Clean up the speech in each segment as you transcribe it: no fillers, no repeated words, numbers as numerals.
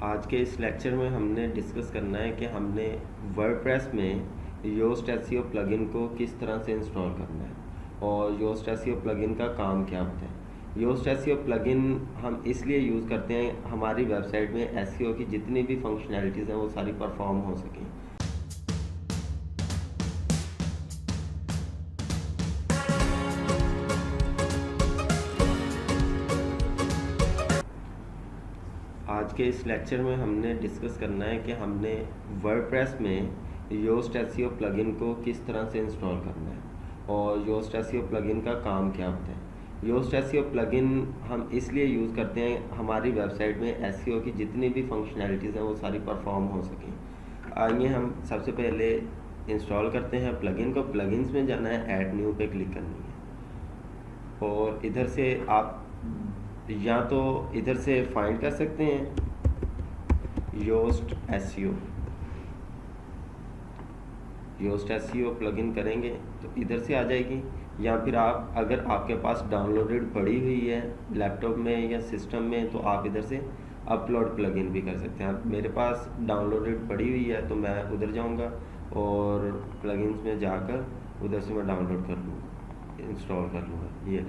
आज के इस लेक्चर में हमने डिस्कस करना है कि हमने वर्डप्रेस में योस्ट एसईओ प्लगइन को किस तरह से इंस्टॉल करना है और योस्ट एसईओ प्लगइन का काम क्या होता है। योस्ट एसईओ प्लगइन हम इसलिए यूज़ करते हैं हमारी वेबसाइट में एसईओ की जितनी भी फंक्शनैलिटीज़ हैं वो सारी परफॉर्म हो सकें। आज के इस लेक्चर में हमने डिस्कस करना है कि हमने वर्डप्रेस में योस्ट एसईओ प्लगइन को किस तरह से इंस्टॉल करना है और योस्ट एसईओ प्लगइन का काम क्या होता है। योस्ट एसईओ प्लगइन हम इसलिए यूज़ करते हैं हमारी वेबसाइट में एसईओ की जितनी भी फंक्शनैलिटीज़ हैं वो सारी परफॉर्म हो सकें। आइए हम सबसे पहले इंस्टॉल करते हैं प्लगइन को। प्लगइन्स में जाना है, ऐड न्यू पे क्लिक करनी है और इधर से आप या तो इधर से फाइंड कर सकते हैं योस्ट एसईओ प्लगइन करेंगे तो इधर से आ जाएगी, या फिर आप अगर आपके पास डाउनलोडेड पड़ी हुई है लैपटॉप में या सिस्टम में तो आप इधर से अपलोड प्लगइन भी कर सकते हैं। मेरे पास डाउनलोडेड पड़ी हुई है तो मैं उधर जाऊंगा और प्लगइन्स में जाकर उधर से मैं डाउनलोड कर लूँगा, इंस्टॉल कर लूँगा। ये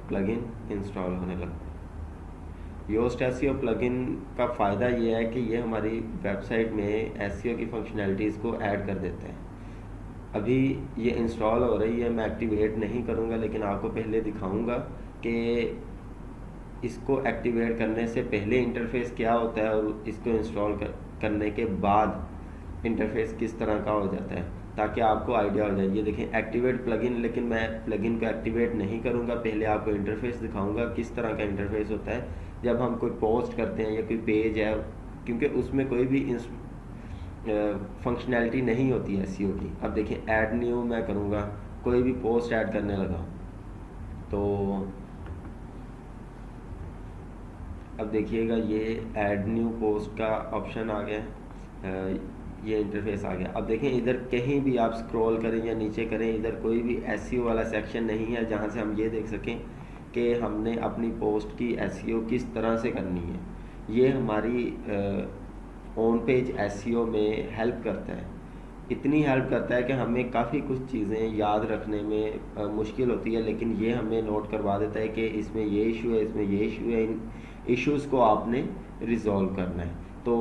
प्लगइन इंस्टॉल होने लगता है। योस्ट एसईओ प्लगइन का फ़ायदा ये है कि ये हमारी वेबसाइट में एसईओ की फंक्शनैलिटीज़ को ऐड कर देता है। अभी ये इंस्टॉल हो रही है, मैं एक्टिवेट नहीं करूँगा लेकिन आपको पहले दिखाऊँगा कि इसको एक्टिवेट करने से पहले इंटरफेस क्या होता है और इसको इंस्टॉल करने के बाद इंटरफेस किस तरह का हो जाता है, ताकि आपको आइडिया हो जाए। ये देखें एक्टिवेट प्लगइन, लेकिन मैं प्लगइन को एक्टिवेट नहीं करूँगा, पहले आपको इंटरफेस दिखाऊंगा किस तरह का इंटरफेस होता है जब हम कोई पोस्ट करते हैं या कोई पेज है, क्योंकि उसमें कोई भी फंक्शनैलिटी नहीं होती है एसईओ की। अब देखिए ऐड न्यू मैं करूँगा, कोई भी पोस्ट ऐड करने लगा तो अब देखिएगा ये ऐड न्यू पोस्ट का ऑप्शन आ गया, ये इंटरफेस आ गया। अब देखें इधर कहीं भी आप स्क्रॉल करें या नीचे करें, इधर कोई भी एसईओ वाला सेक्शन नहीं है जहां से हम ये देख सकें कि हमने अपनी पोस्ट की एसईओ किस तरह से करनी है। ये हमारी ऑन पेज एसईओ में हेल्प करता है, इतनी हेल्प करता है कि हमें काफ़ी कुछ चीज़ें याद रखने में मुश्किल होती है, लेकिन ये हमें नोट करवा देता है कि इसमें ये इशू है, इसमें ये इशू है, इन इश्यूज़ को आपने रिजॉल्व करना है। तो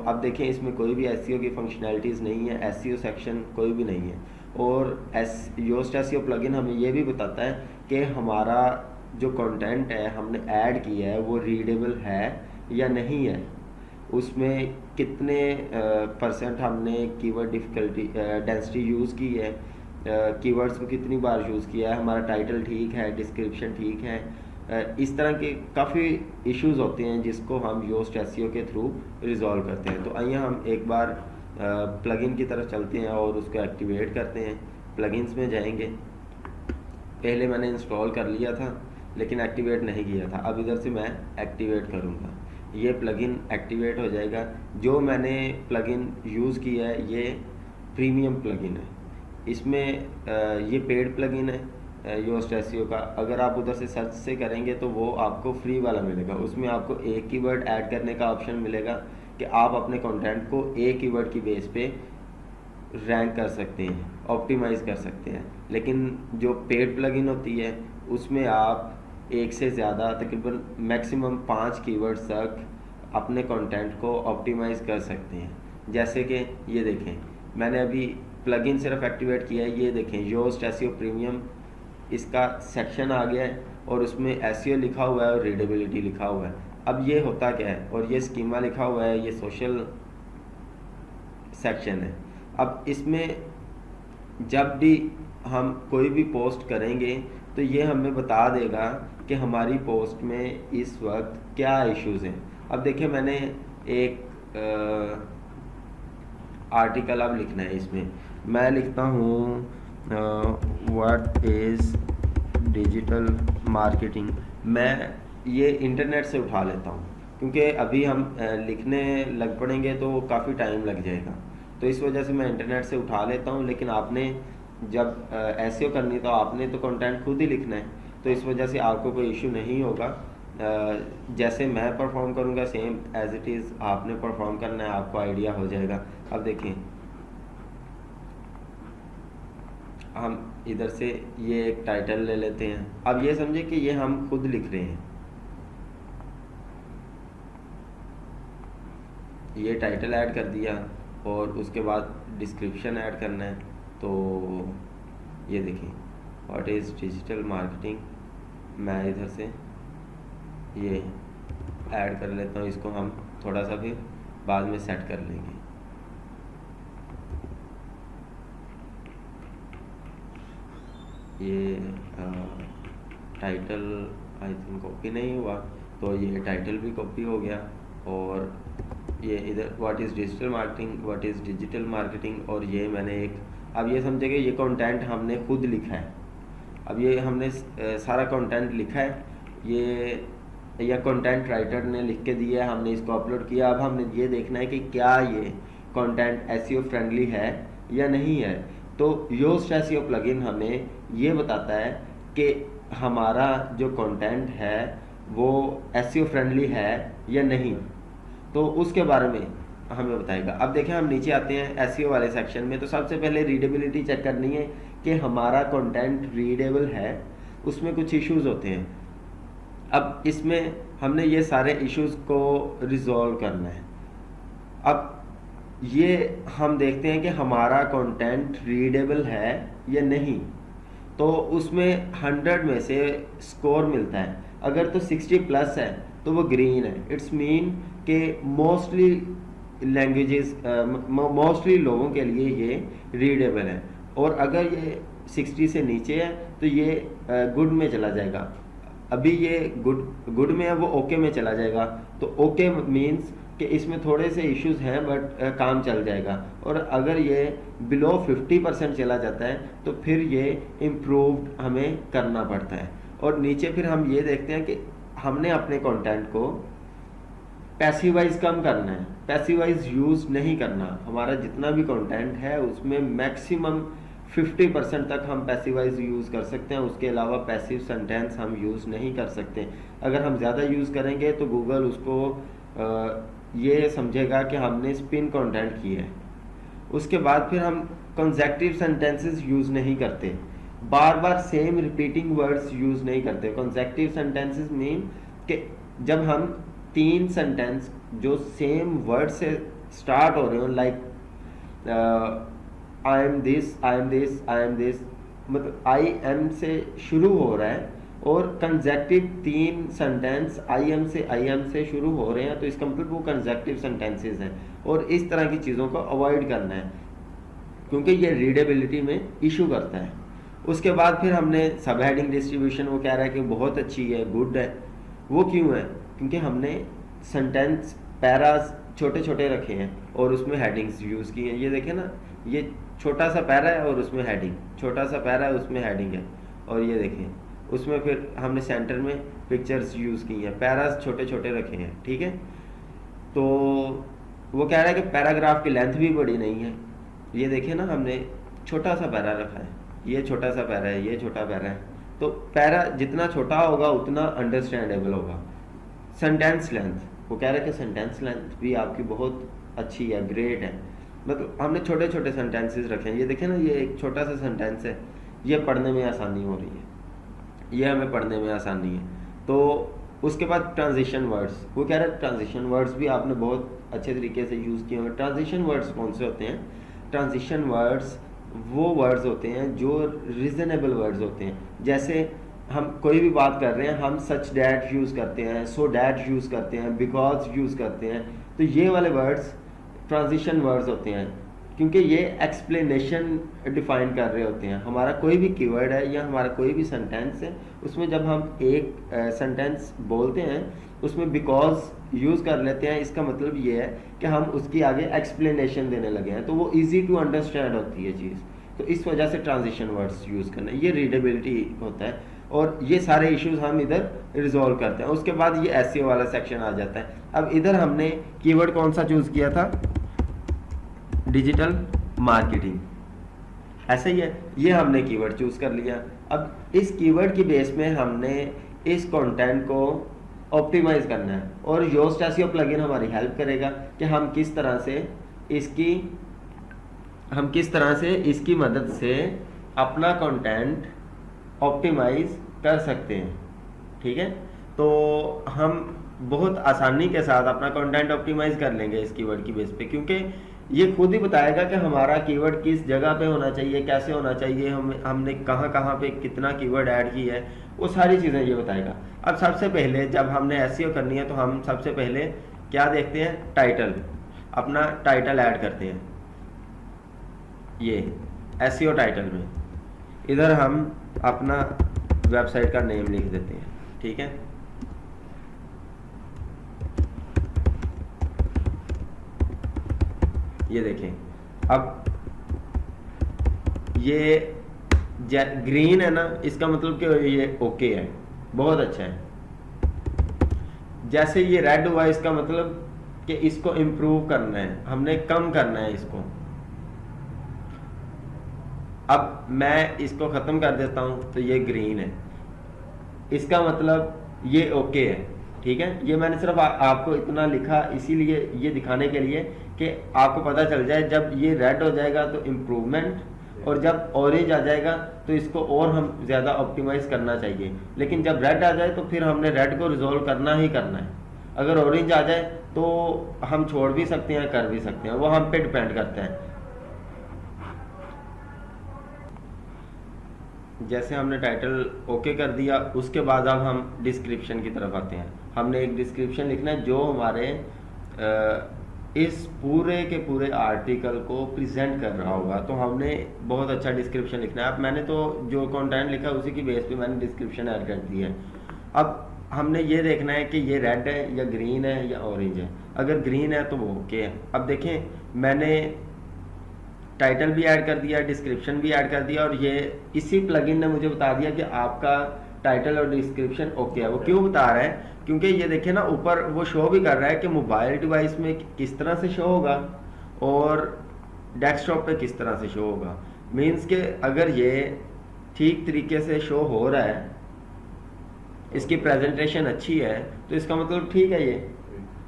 अब देखें इसमें कोई भी एसईओ की फंक्शनैलिटीज़ नहीं है, एसईओ सेक्शन कोई भी नहीं है। और योस्ट एसईओ प्लगइन हमें ये भी बताता है कि हमारा जो कंटेंट है हमने ऐड किया है वो रीडेबल है या नहीं है, उसमें कितने परसेंट हमने कीवर्ड डिफ़िकल्टी डेंसिटी यूज़ की है, कीवर्ड्स को कितनी बार यूज़ किया है, हमारा टाइटल ठीक है, डिस्क्रिप्शन ठीक है। इस तरह के काफ़ी इश्यूज होते हैं जिसको हम योस्ट एसईओ के थ्रू रिजॉल्व करते हैं। तो आइए हम एक बार प्लगइन की तरफ चलते हैं और उसको एक्टिवेट करते हैं। प्लगइन्स में जाएंगे, पहले मैंने इंस्टॉल कर लिया था लेकिन एक्टिवेट नहीं किया था, अब इधर से मैं एक्टिवेट करूँगा, ये प्लगइन एक्टिवेट हो जाएगा। जो मैंने प्लगइन यूज़ किया है ये प्रीमियम प्लगइन है, इसमें ये पेड प्लगइन है योस्ट एसईओ का। अगर आप उधर से सर्च से करेंगे तो वो आपको फ्री वाला मिलेगा, उसमें आपको एक कीवर्ड ऐड करने का ऑप्शन मिलेगा कि आप अपने कंटेंट को एक कीवर्ड की बेस पे रैंक कर सकते हैं, ऑप्टिमाइज़ कर सकते हैं। लेकिन जो पेड प्लगइन होती है उसमें आप एक से ज़्यादा तकरीबन मैक्सिमम 5 कीवर्ड्स तक अपने कंटेंट को ऑप्टिमाइज़ कर सकते हैं। जैसे कि ये देखें मैंने अभी प्लगइन सिर्फ एक्टिवेट किया है, ये देखें योस्ट एसईओ प्रीमियम, इसका सेक्शन आ गया है और उसमें एसईओ लिखा हुआ है और रीडेबिलिटी लिखा हुआ है। अब ये होता क्या है, और ये स्कीमा लिखा हुआ है, ये सोशल सेक्शन है। अब इसमें जब भी हम कोई भी पोस्ट करेंगे तो ये हमें बता देगा कि हमारी पोस्ट में इस वक्त क्या इश्यूज़ हैं। अब देखिए मैंने एक आर्टिकल अब लिखना है, इसमें मैं लिखता हूँ व्हाट इज़ डिजिटल मार्केटिंग। मैं ये इंटरनेट से उठा लेता हूँ क्योंकि अभी हम लिखने लग पड़ेंगे तो काफ़ी टाइम लग जाएगा, तो इस वजह से मैं इंटरनेट से उठा लेता हूँ। लेकिन आपने जब एसईओ करनी तो आपने तो कंटेंट खुद ही लिखना है, तो इस वजह से आपको कोई इशू नहीं होगा। जैसे मैं परफॉर्म करूँगा सेम एज इट इज़ आपने परफॉर्म करना है, आपको आइडिया हो जाएगा। अब देखें हम इधर से ये एक टाइटल ले लेते हैं। अब ये समझे कि ये हम खुद लिख रहे हैं, ये टाइटल ऐड कर दिया और उसके बाद डिस्क्रिप्शन ऐड करना है। तो ये देखें व्हाट इज़ डिजिटल मार्केटिंग, मैं इधर से ये ऐड कर लेता हूँ, इसको हम थोड़ा सा फिर बाद में सेट कर लेंगे। ये टाइटल आई थिंक कॉपी नहीं हुआ, तो ये टाइटल भी कॉपी हो गया। और ये इधर what is digital marketing, what is digital marketing, और ये मैंने एक, अब ये समझे कि ये कंटेंट हमने खुद लिखा है। अब ये हमने सारा कंटेंट लिखा है, ये या कंटेंट राइटर ने लिख के दिया है, हमने इसको अपलोड किया। अब हमने ये देखना है कि क्या ये कंटेंट एसईओ फ्रेंडली है या नहीं है। तो योस्ट एसईओ प्लगइन हमें ये बताता है कि हमारा जो कंटेंट है वो एसईओ फ्रेंडली है या नहीं, तो उसके बारे में हमें बताएगा। अब देखें हम नीचे आते हैं एसईओ वाले सेक्शन में। तो सबसे पहले रीडेबिलिटी चेक करनी है कि हमारा कंटेंट रीडेबल है, उसमें कुछ इश्यूज होते हैं। अब इसमें हमने ये सारे इश्यूज को रिजॉल्व करना है। अब ये हम देखते हैं कि हमारा कंटेंट रीडेबल है या नहीं, तो उसमें 100 में से स्कोर मिलता है। अगर तो 60 प्लस है तो वो ग्रीन है, इट्स मीन कि मोस्टली लैंग्वेजेस मोस्टली लोगों के लिए ये रीडेबल है। और अगर ये 60 से नीचे है तो ये गुड में चला जाएगा। अभी ये गुड में है, वो ओके में चला जाएगा। तो ओके मीन्स कि इसमें थोड़े से इश्यूज हैं बट काम चल जाएगा। और अगर ये बिलो 50% चला जाता है तो फिर ये इम्प्रूव्ड हमें करना पड़ता है। और नीचे फिर हम ये देखते हैं कि हमने अपने कंटेंट को पैसिवाइज कम करना है, पैसिवाइज यूज़ नहीं करना। हमारा जितना भी कंटेंट है उसमें मैक्सिमम 50% तक हम पैसिवाइज यूज़ कर सकते हैं, उसके अलावा पैसिव सेंटेंस हम यूज़ नहीं कर सकते। अगर हम ज़्यादा यूज़ करेंगे तो गूगल उसको ये समझेगा कि हमने स्पिन कंटेंट किया है। उसके बाद फिर हम कंसेक्टिव सेंटेंसेस यूज़ नहीं करते, बार बार सेम रिपीटिंग वर्ड्स यूज़ नहीं करते। कंसेक्टिव सेंटेंसेस मीन कि जब हम 3 सेंटेंस जो सेम वर्ड से स्टार्ट हो रहे हो, like I am this, I am this, I am this, मतलब आई एम से शुरू हो रहा है और कंसेक्टिव 3 सेंटेंस आई एम से शुरू हो रहे हैं, तो इसका मतलब वो कंसेक्टिव सेंटेंसेस हैं। और इस तरह की चीज़ों को अवॉइड करना है क्योंकि ये रीडेबिलिटी में इशू करता है। उसके बाद फिर हमने सब हेडिंग डिस्ट्रीब्यूशन, वो कह रहा है कि बहुत अच्छी है, गुड है। वो क्यों है? क्योंकि हमने सेंटेंस पैरास छोटे छोटे रखे हैं और उसमें हेडिंग्स यूज़ की हैं। ये देखें ना, ये छोटा सा पैरा है और उसमें हेडिंग, छोटा सा पैरा है उसमें हेडिंग है। और ये देखें उसमें फिर हमने सेंटर में पिक्चर्स यूज़ की हैं, पैरास छोटे छोटे रखे हैं, ठीक है। तो वो कह रहा है कि पैराग्राफ की लेंथ भी बड़ी नहीं है। ये देखें ना, हमने छोटा सा पैरा रखा है, ये छोटा सा पैरा है, ये छोटा पैरा है। तो पैरा जितना छोटा होगा उतना अंडरस्टैंडेबल होगा। सेंटेंस लेंथ, वो कह रहा है कि सेंटेंस लेंथ भी आपकी बहुत अच्छी है, ग्रेट है। मतलब हमने छोटे छोटे सेंटेंसेस रखे हैं। ये देखें ना, ये एक छोटा सा सेंटेंस है, ये पढ़ने में आसानी हो रही है, ये हमें पढ़ने में आसानी है। तो उसके बाद ट्रांजिशन वर्ड्स, वो कह रहा है ट्रांजिशन वर्ड्स भी आपने बहुत अच्छे तरीके से यूज़ किए होंगे। ट्रांजिशन वर्ड्स कौन से होते हैं? ट्रांजिशन वर्ड्स वो वर्ड्स होते हैं जो रीजनेबल वर्ड्स होते हैं। जैसे हम कोई भी बात कर रहे हैं, हम सच डैट यूज़ करते हैं, सो डैट यूज़ करते हैं, बिकॉज यूज़ करते हैं। तो ये वाले वर्ड्स ट्रांजिशन वर्ड्स होते हैं क्योंकि ये एक्सप्लेनेशन डिफाइन कर रहे होते हैं। हमारा कोई भी कीवर्ड है या हमारा कोई भी सेंटेंस है, उसमें जब हम एक सेंटेंस बोलते हैं उसमें बिकॉज यूज़ कर लेते हैं, इसका मतलब ये है कि हम उसकी आगे एक्सप्लेनेशन देने लगे हैं, तो वो इजी टू अंडरस्टैंड होती है चीज़। तो इस वजह से ट्रांजिशन वर्ड्स यूज़ करना, ये रीडेबिलिटी होता है। और ये सारे इश्यूज हम इधर रिजॉल्व करते हैं। उसके बाद ये एसईओ वाला सेक्शन आ जाता है। अब इधर हमने कीवर्ड कौन सा चूज़ किया था? डिजिटल मार्केटिंग, ऐसा ही है, ये हमने कीवर्ड चूज़ कर लिया। अब इस कीवर्ड की बेस में हमने इस कंटेंट को ऑप्टिमाइज करना है। और योस्ट एसईओ प्लगइन हमारी हेल्प करेगा कि हम किस तरह से इसकी मदद से अपना कंटेंट ऑप्टिमाइज कर सकते हैं। ठीक है, तो हम बहुत आसानी के साथ अपना कंटेंट ऑप्टिमाइज कर लेंगे इस कीवर्ड की बेस पे, क्योंकि ये खुद ही बताएगा कि हमारा कीवर्ड किस जगह पे होना चाहिए, कैसे होना चाहिए, हमने कहाँ पे कितना कीवर्ड ऐड किया है, वो सारी चीज़ें ये बताएगा। अब सबसे पहले जब हमने एसईओ करनी है तो हम सबसे पहले क्या देखते हैं, टाइटल, अपना टाइटल ऐड करते हैं। ये एसईओ टाइटल में इधर हम अपना वेबसाइट का नेम लिख देते हैं। ठीक है, ये देखें, अब ये ग्रीन है ना, इसका मतलब कि ये ओके है, बहुत अच्छा है। जैसे ये रेड हुआ, इसका मतलब कि इसको इम्प्रूव करना है, हमने कम करना है इसको। अब मैं इसको ख़त्म कर देता हूं तो ये ग्रीन है, इसका मतलब ये ओके है। ठीक है, ये मैंने सिर्फ आपको इतना लिखा इसीलिए, ये दिखाने के लिए कि आपको पता चल जाए जब ये रेड हो जाएगा तो इम्प्रूवमेंट, और जब ऑरेंज आ जाएगा तो इसको और हम ज़्यादा ऑप्टिमाइज करना चाहिए। लेकिन जब रेड आ जाए तो फिर हमने रेड को रिजॉल्व करना ही करना है। अगर ऑरेंज आ जाए तो हम छोड़ भी सकते हैं, कर भी सकते हैं, वो हम पे डिपेंड करता है। जैसे हमने टाइटल ओके कर दिया, उसके बाद अब हम डिस्क्रिप्शन की तरफ आते हैं। हमने एक डिस्क्रिप्शन लिखना है जो हमारे इस पूरे के पूरे आर्टिकल को प्रेजेंट कर रहा होगा। तो हमने बहुत अच्छा डिस्क्रिप्शन लिखना है। अब मैंने तो जो कंटेंट लिखा है उसी की बेस पे मैंने डिस्क्रिप्शन ऐड कर दी है। अब हमने ये देखना है कि ये रेड है या ग्रीन है या ऑरेंज है। अगर ग्रीन है तो वो ओके है। अब देखें, मैंने टाइटल भी ऐड कर दिया, डिस्क्रिप्शन भी ऐड कर दिया, और ये इसी प्लगइन ने मुझे बता दिया कि आपका टाइटल और डिस्क्रिप्शन ओके है। वो क्यों बता रहा है, क्योंकि ये देखिए ना, ऊपर वो शो भी कर रहा है कि मोबाइल डिवाइस में किस तरह से शो होगा और डेस्कटॉप पे किस तरह से शो होगा। मीन्स के अगर ये ठीक तरीके से शो हो रहा है, इसकी प्रेजेंटेशन अच्छी है, तो इसका मतलब ठीक है ये,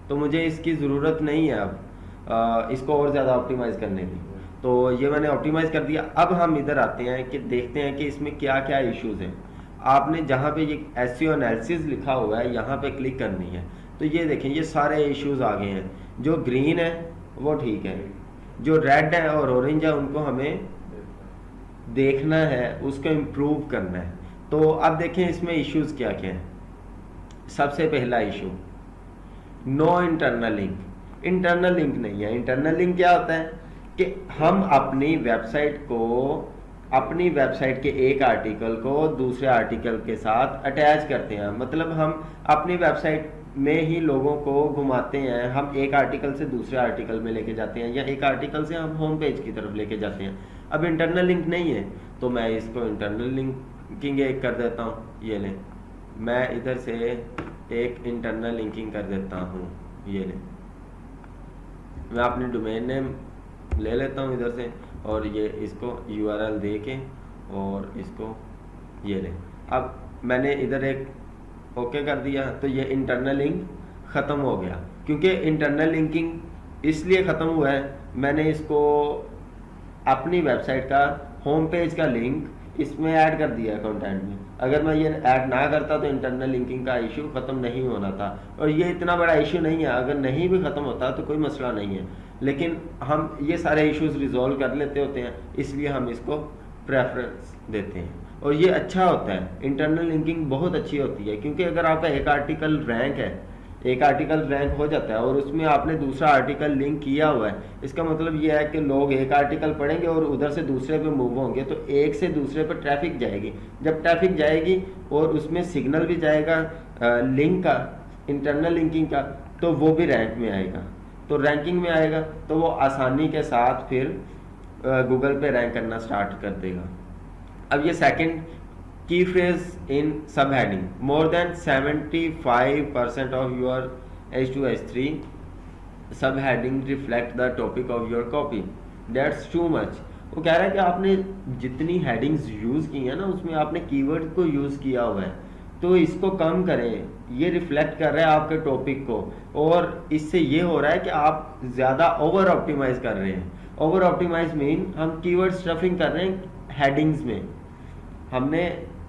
तो मुझे इसकी ज़रूरत नहीं है अब इसको और ज़्यादा ऑप्टिमाइज़ करने की। तो ये मैंने ऑप्टिमाइज़ कर दिया। अब हम इधर आते हैं कि देखते हैं कि इसमें क्या क्या इश्यूज़ हैं। आपने जहाँ पे ये एसईओ एनालिसिस लिखा हुआ है यहाँ पे क्लिक करनी है। तो ये देखें, ये सारे इश्यूज़ आ गए हैं। जो ग्रीन है वो ठीक है, जो रेड है और ऑरेंज है उनको हमें देखना है, उसको इम्प्रूव करना है। तो अब देखें इसमें इश्यूज़ क्या क्या हैं। सबसे पहला issue, no internal link. Internal link नहीं है। इंटरनल लिंक क्या होता है कि हम अपनी वेबसाइट के एक आर्टिकल को दूसरे आर्टिकल के साथ अटैच करते हैं। मतलब हम अपनी वेबसाइट में ही लोगों को घुमाते हैं, हम एक आर्टिकल से दूसरे आर्टिकल में लेके जाते हैं, या एक आर्टिकल से हम होम पेज की तरफ लेके जाते हैं। अब इंटरनल लिंक नहीं है तो मैं इसको इंटरनल लिंकिंग एक कर देता हूँ। ये लें, मैं इधर से एक इंटरनल लिंकिंग कर देता हूँ। ये लें, मैं अपनी डोमेन नेम ले लेता हूँ इधर से, और ये इसको URL दे के और इसको ये लें। अब मैंने इधर एक ओके कर दिया तो ये इंटरनल लिंक ख़त्म हो गया। क्योंकि इंटरनल लिंकिंग इसलिए ख़त्म हुआ है, मैंने इसको अपनी वेबसाइट का होम पेज का लिंक इसमें ऐड कर दिया कंटेंट में। अगर मैं ये ऐड ना करता तो इंटरनल लिंकिंग का इशू ख़त्म नहीं होना था। और ये इतना बड़ा इशू नहीं है, अगर नहीं भी ख़त्म होता तो कोई मसला नहीं है, लेकिन हम ये सारे इश्यूज रिजॉल्व कर लेते होते हैं, इसलिए हम इसको प्रेफरेंस देते हैं। और ये अच्छा होता है, इंटरनल लिंकिंग बहुत अच्छी होती है। क्योंकि अगर आपका एक आर्टिकल रैंक है, एक आर्टिकल रैंक हो जाता है और उसमें आपने दूसरा आर्टिकल लिंक किया हुआ है, इसका मतलब ये है कि लोग एक आर्टिकल पढ़ेंगे और उधर से दूसरे पे मूव होंगे, तो एक से दूसरे पे ट्रैफिक जाएगी। जब ट्रैफिक जाएगी और उसमें सिग्नल भी जाएगा लिंक का, इंटरनल लिंकिंग का, तो वो भी रैंक में आएगा। तो रैंकिंग में आएगा तो वो आसानी के साथ फिर गूगल पे रैंक करना स्टार्ट कर देगा। अब ये सेकंड, की फ्रेज इन सब heading, more than 75% of your H2 H3 सब heading reflect the topic of your copy, that's too much. वो कह रहा है कि आपने जितनी हेडिंग्स यूज़ की हैं ना, उसमें आपने कीवर्ड को यूज़ किया हुआ है, तो इसको कम करें, ये रिफ्लेक्ट कर रहा है आपके टॉपिक को, और इससे ये हो रहा है कि आप ज़्यादा ओवर ऑप्टिमाइज कर रहे हैं। ओवर ऑप्टिमाइज मीन हम कीवर्ड स्टफिंग कर रहे हैं हेडिंग्स में। हमने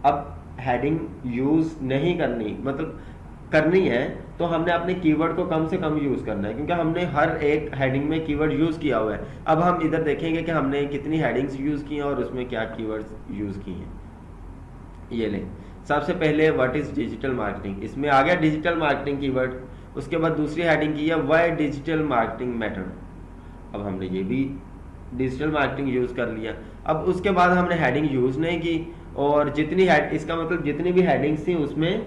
अब हेडिंग यूज़ नहीं करनी, मतलब करनी है तो हमने अपने कीवर्ड को कम से कम यूज़ करना है, क्योंकि हमने हर एक हेडिंग में कीवर्ड यूज़ किया हुआ है। अब हम इधर देखेंगे कि हमने कितनी हेडिंग्स यूज़ की हैं और उसमें क्या कीवर्ड्स यूज़ की हैं। ये लें, सबसे पहले व्हाट इज़ डिजिटल मार्केटिंग, इसमें आ गया डिजिटल मार्केटिंग कीवर्ड। उसके बाद दूसरी हेडिंग की है व्हाई डिजिटल मार्केटिंग मैटर। अब हमने ये भी डिजिटल मार्केटिंग यूज़ कर लिया। अब उसके बाद हमने हेडिंग यूज़ नहीं की, और जितनी इसका मतलब जितनी भी हेडिंग्स थी उसमें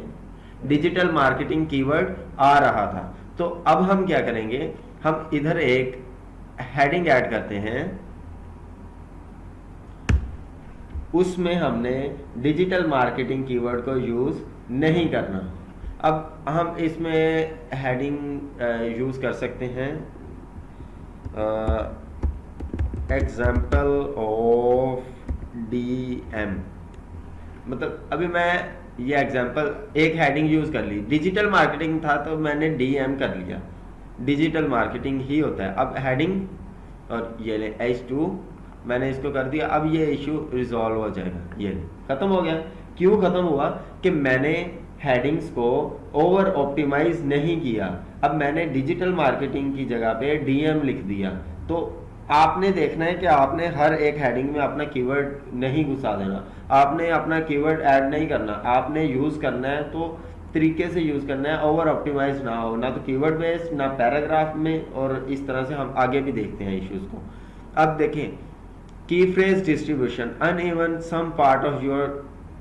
डिजिटल मार्केटिंग कीवर्ड आ रहा था। तो अब हम क्या करेंगे, हम इधर एक हेडिंग ऐड करते हैं, उसमें हमने डिजिटल मार्केटिंग कीवर्ड को यूज़ नहीं करना। अब हम इसमें हेडिंग यूज़ कर सकते हैं एग्जाम्पल ऑफ DM। मतलब अभी मैं ये एग्जाम्पल एक हेडिंग यूज़ कर ली, डिजिटल मार्केटिंग था तो मैंने DM कर लिया, डिजिटल मार्केटिंग ही होता है। अब हेडिंग और ये ले H2 मैंने इसको कर दिया। अब ये इशू रिजॉल्व हो जाएगा, ये खत्म हो गया। क्यों खत्म हुआ कि मैंने हेडिंग्स को ओवर ऑप्टिमाइज नहीं किया। अब मैंने डिजिटल मार्केटिंग की जगह पे DM लिख दिया। तो आपने देखना है कि आपने हर एक हेडिंग में अपना कीवर्ड नहीं घुसा देना, आपने अपना कीवर्ड ऐड नहीं करना, आपने यूज़ करना है तो तरीके से यूज़ करना है, ओवर ऑप्टिमाइज ना हो, ना तो कीवर्ड बेस्ड ना पैराग्राफ में। और इस तरह से हम आगे भी देखते हैं इश्यूज को। अब देखें key phrase distribution uneven, some part of your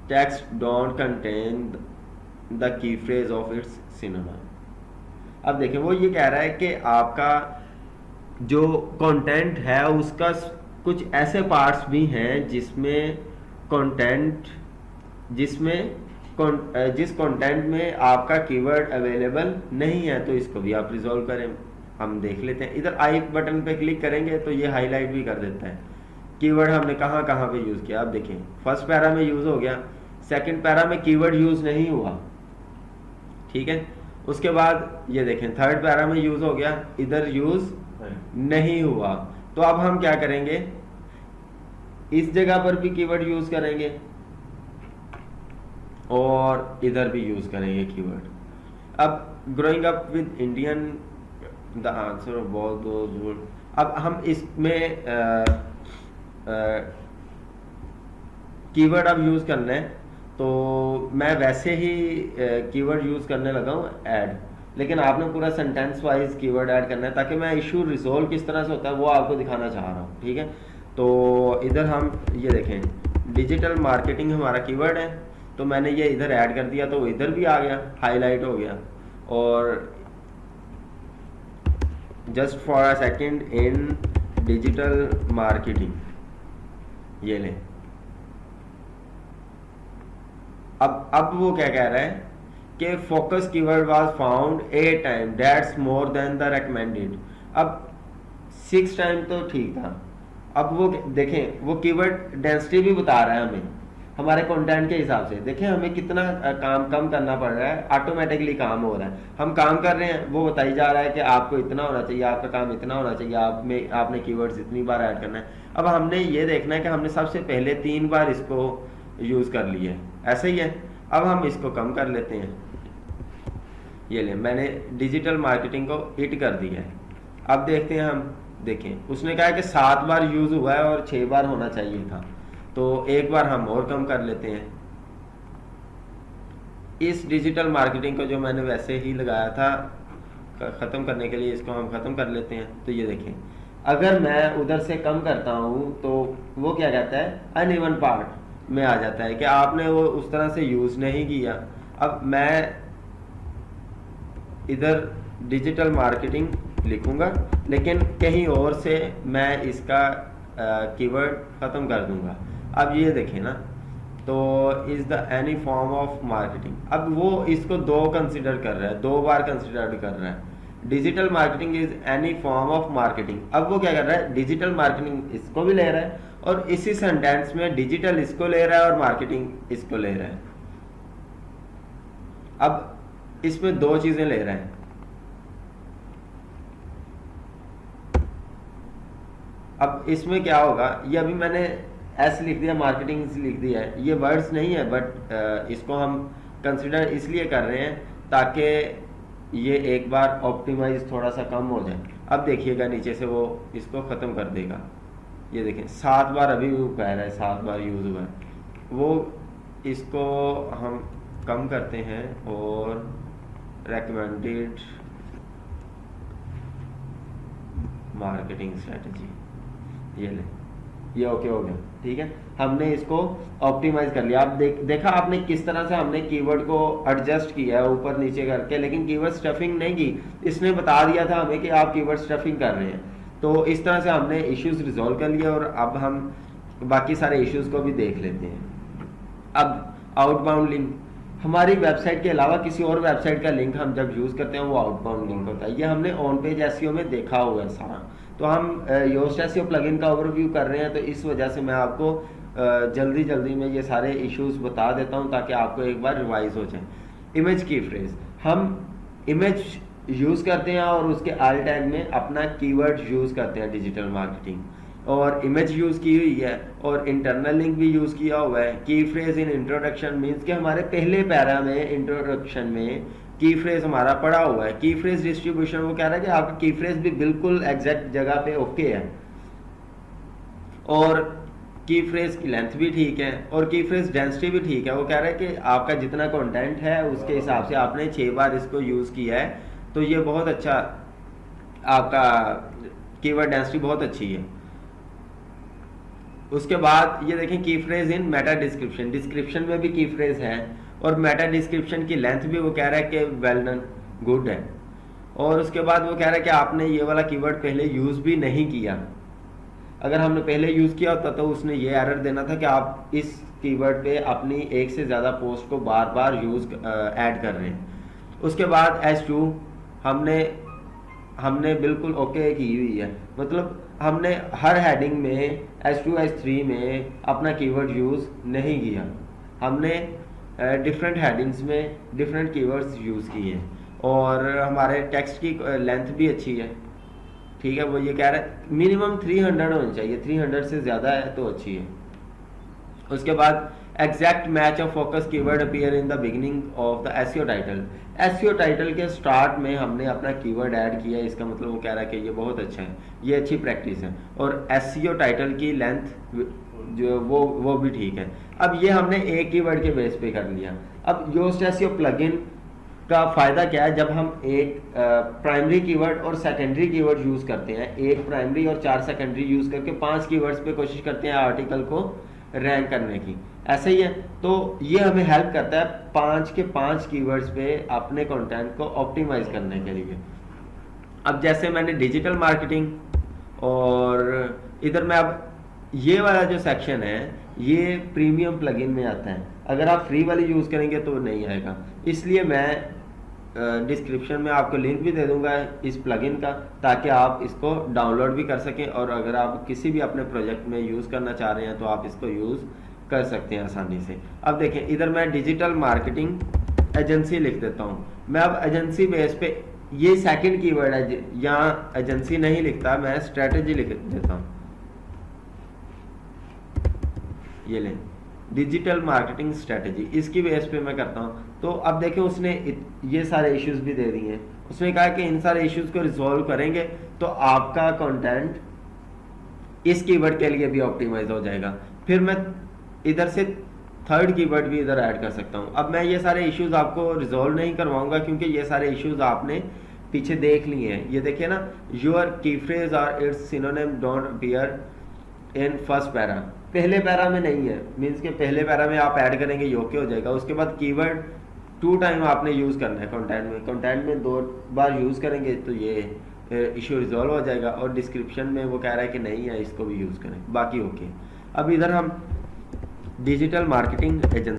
text don't contain the key phrase of its synonym. अब देखें वो ये कह रहा है कि आपका जो कंटेंट है उसका कुछ ऐसे पार्ट्स भी हैं जिसमें कंटेंट जिस कंटेंट में आपका कीवर्ड अवेलेबल नहीं है, तो इसको भी आप रिजॉल्व करें। हम देख लेते हैं, इधर आई बटन पे क्लिक करेंगे तो ये हाईलाइट भी कर देता है कीवर्ड हमने कहाँ कहाँ पे यूज़ किया। आप देखें फर्स्ट पैरा में यूज़ हो गया, सेकंड पैरा में कीवर्ड यूज़ नहीं हुआ, ठीक है। उसके बाद ये देखें थर्ड पैरा में यूज़ हो गया, इधर यूज़ नहीं हुआ। तो अब हम क्या करेंगे, इस जगह पर भी कीवर्ड यूज़ करेंगे और इधर भी यूज़ करेंगे कीवर्ड। अब growing up with Indian the answer of both those word. अब हम इसमें कीवर्ड अब यूज़ करना है, तो मैं वैसे ही कीवर्ड यूज़ करने लगा हूँ ऐड, लेकिन आपने पूरा सेंटेंस वाइज कीवर्ड ऐड करना है ताकि मैं इशू रिजोल्व किस तरह से होता है वो आपको दिखाना चाह रहा हूँ, ठीक है। तो इधर हम ये देखें डिजिटल मार्केटिंग हमारा कीवर्ड है, तो मैंने ये इधर ऐड कर दिया तो इधर भी आ गया, हाईलाइट हो गया। और just for a second in digital marketing, ये लें। अब वो क्या कह रहा है कि focus keyword was found 8 time, that's more than the recommended. अब 6 टाइम तो ठीक था। अब वो देखें वो कीवर्ड डेंसिटी भी बता रहा है हमें हमारे कंटेंट के हिसाब से। देखें हमें कितना काम कम करना पड़ रहा है, ऑटोमेटिकली काम हो रहा है, हम काम कर रहे हैं, वो बताई जा रहा है कि आपको इतना होना चाहिए, आपका काम इतना होना चाहिए, आपने कीवर्ड्स इतनी बार ऐड करना है। अब हमने ये देखना है कि हमने सबसे पहले 3 बार इसको यूज़ कर लिया है, ऐसे ही है। अब हम इसको कम कर लेते हैं, ये ले मैंने डिजिटल मार्केटिंग को हिट कर दिया है। अब देखते हैं, हम देखें उसने कहा कि 7 बार यूज़ हुआ है और 6 बार होना चाहिए था, तो एक बार हम और कम कर लेते हैं। इस डिजिटल मार्केटिंग को जो मैंने वैसे ही लगाया था ख़त्म करने के लिए, इसको हम ख़त्म कर लेते हैं। तो ये देखें अगर मैं उधर से कम करता हूँ तो वो क्या कहता है अनइवन पार्ट में आ जाता है कि आपने वो उस तरह से यूज़ नहीं किया। अब मैं इधर डिजिटल मार्केटिंग लिखूंगा लेकिन कहीं और से मैं इसका कीवर्ड ख़त्म कर दूंगा। अब ये देखें ना, तो is the any form of marketing. अब वो इसको 2 कंसिडर कर रहा है, 2 बार कंसिडर कर रहा है। Digital marketing is any form of marketing. अब वो क्या कर रहा है डिजिटल मार्केटिंग इसको भी ले रहा है और इसी सेंटेंस में डिजिटल इसको ले रहा है और मार्केटिंग इसको ले रहा है। अब इसमें दो चीजें ले रहे हैं। अब इसमें क्या होगा, ये अभी मैंने एस लिख दिया, मार्केटिंग लिख दिया है, ये वर्ड्स नहीं है, बट इसको हम कंसिडर इसलिए कर रहे हैं ताकि ये एक बार ऑप्टिमाइज थोड़ा सा कम हो जाए। अब देखिएगा नीचे से वो इसको ख़त्म कर देगा। ये देखें 7 बार अभी भी कह रहा है, 7 बार यूज़ हुआ है। वो इसको हम कम करते हैं और रेकमेंडेड मार्केटिंग स्ट्रेटजी, ये ले, ये ओके हो गया। ठीक है, हमने इसको ऑप्टिमाइज कर लिया। आप देखा आपने किस तरह से हमने कीवर्ड को एडजस्ट किया है ऊपर नीचे करके, लेकिन कीवर्ड स्टफिंग नहीं की, इसने बता दिया था हमें कि आप कीवर्ड स्टफिंग कर रहे हैं। तो इस तरह से हमने इश्यूज रिजॉल्व कर लिया और अब हम बाकी सारे इश्यूज को भी देख लेते हैं। अब आउटबाउंड लिंक, हमारी वेबसाइट के अलावा किसी और वेबसाइट का लिंक हम जब यूज़ करते हैं वो आउटबाउंड लिंक होता है। ये हमने ऑन पेज एसईओ में देखा हुआ है सारा। तो हम योस्ट एसईओ प्लगइन का ओवरव्यू कर रहे हैं, तो इस वजह से मैं आपको जल्दी में ये सारे इश्यूज बता देता हूँ ताकि आपको एक बार रिवाइज हो जाए। इमेज की फ्रेज, हम इमेज यूज़ करते हैं और उसके आल टैग में अपना कीवर्ड यूज़ करते हैं डिजिटल मार्केटिंग, और इमेज यूज़ की हुई है और इंटरनल लिंक भी यूज़ किया हुआ है। की फ्रेज इन इंट्रोडक्शन मीन्स कि हमारे पहले पैरा में इंट्रोडक्शन में की फ्रेज हमारा पड़ा हुआ है। की फ्रेज डिस्ट्रीब्यूशन, वो कह रहा है कि आपका की फ्रेज भी बिल्कुल एग्जैक्ट जगह पे ओके है, और की फ्रेज की लेंथ भी ठीक है, और की फ्रेज डेंसिटी भी ठीक है। वो कह रहा है कि आपका जितना कंटेंट है उसके हिसाब से आपने 6 बार इसको यूज़ किया है, तो ये बहुत अच्छा, आपका कीवर्ड डेंसिटी बहुत अच्छी है। उसके बाद ये देखें key phrase in Meta description, description में भी की फ्रेज है, और मेटा डिस्क्रिप्शन की लेंथ भी वो कह रहा है कि वेल डन, गुड है। और उसके बाद वो कह रहा है कि आपने ये वाला कीवर्ड पहले यूज़ भी नहीं किया। अगर हमने पहले यूज़ किया होता तो उसने ये एरर देना था कि आप इस कीवर्ड पे अपनी एक से ज़्यादा पोस्ट को बार बार यूज़ ऐड कर रहे हैं। उसके बाद S2 हमने बिल्कुल ओके की हुई है, मतलब हमने हर हेडिंग में S2 S3 में अपना कीवर्ड यूज़ नहीं किया, हमने डिफरेंट हेडिंग्स में डिफरेंट कीवर्ड्स यूज़ किए हैं, और हमारे टेक्स्ट की लेंथ भी अच्छी है। ठीक है, वो ये कह रहा है मिनिमम 300 होनी चाहिए, 300 से ज़्यादा है तो अच्छी है। उसके बाद exact match of focus keyword appear in the beginning of the SEO title, SEO title के स्टार्ट में हमने अपना कीवर्ड ऐड किया, इसका मतलब वो कह रहा है कि ये बहुत अच्छा है, ये अच्छी प्रैक्टिस है। और एसईओ टाइटल की लेंथ जो वो भी ठीक है। अब ये हमने एक कीवर्ड के बेस पे कर लिया। अब योस्ट एसईओ प्लगइन का फ़ायदा क्या है, जब हम एक प्राइमरी कीवर्ड और सेकेंडरी कीवर्ड यूज़ करते हैं, एक प्राइमरी और 4 सेकेंडरी यूज़ करके 5 कीवर्ड्स पे कोशिश करते हैं आर्टिकल को रैंक करने की, ऐसे ही है। तो ये हमें हेल्प करता है 5 के 5 कीवर्ड्स पे अपने कंटेंट को ऑप्टिमाइज करने के लिए। अब जैसे मैंने डिजिटल मार्केटिंग, और इधर मैं अब ये वाला जो सेक्शन है ये प्रीमियम प्लगइन में आता है, अगर आप फ्री वाली यूज़ करेंगे तो नहीं आएगा। इसलिए मैं डिस्क्रिप्शन में आपको लिंक भी दे दूंगा इस प्लगइन का, ताकि आप इसको डाउनलोड भी कर सकें, और अगर आप किसी भी अपने प्रोजेक्ट में यूज़ करना चाह रहे हैं तो आप इसको यूज़ कर सकते हैं आसानी से। अब देखें इधर मैं डिजिटल मार्केटिंग एजेंसी लिख देता हूँ। मैं अब एजेंसी बेस पे, ये सेकंड कीवर्ड है, यहाँ एजेंसी नहीं लिखता, मैं स्ट्रेटेजी लिख देता हूँ। ये लें डिजिटल मार्केटिंग स्ट्रेटेजी, इसकी बेस पे मैं करता हूँ। तो अब देखें उसने ये सारे इश्यूज भी दे दिए हैं, उसने कहा कि इन सारे इश्यूज को रिजॉल्व करेंगे तो आपका कंटेंट इस कीवर्ड के लिए भी ऑप्टिमाइज हो जाएगा। फिर मैं इधर से थर्ड कीवर्ड भी इधर ऐड कर सकता हूँ। अब मैं ये सारे इश्यूज आपको रिजॉल्व नहीं करवाऊंगा क्योंकि ये सारे इश्यूज आपने पीछे देख लिए हैं। ये देखिए ना, योर की फ्रेज और it's synonym don't appear in first para, पहले पैरा में नहीं है, मीन्स के पहले पैरा में आप ऐड करेंगे योग्य हो जाएगा। उसके बाद कीवर्ड 2 टाइम आपने यूज़ करना है कंटेंट में 2 बार यूज़ करेंगे तो ये इशू रिजॉल्व हो जाएगा। और डिस्क्रिप्शन में वो कह रहा है कि नहीं है, इसको भी यूज़ करें, बाकी ओके। अब इधर हम डिजिटल मार्केटिंग एजेंसी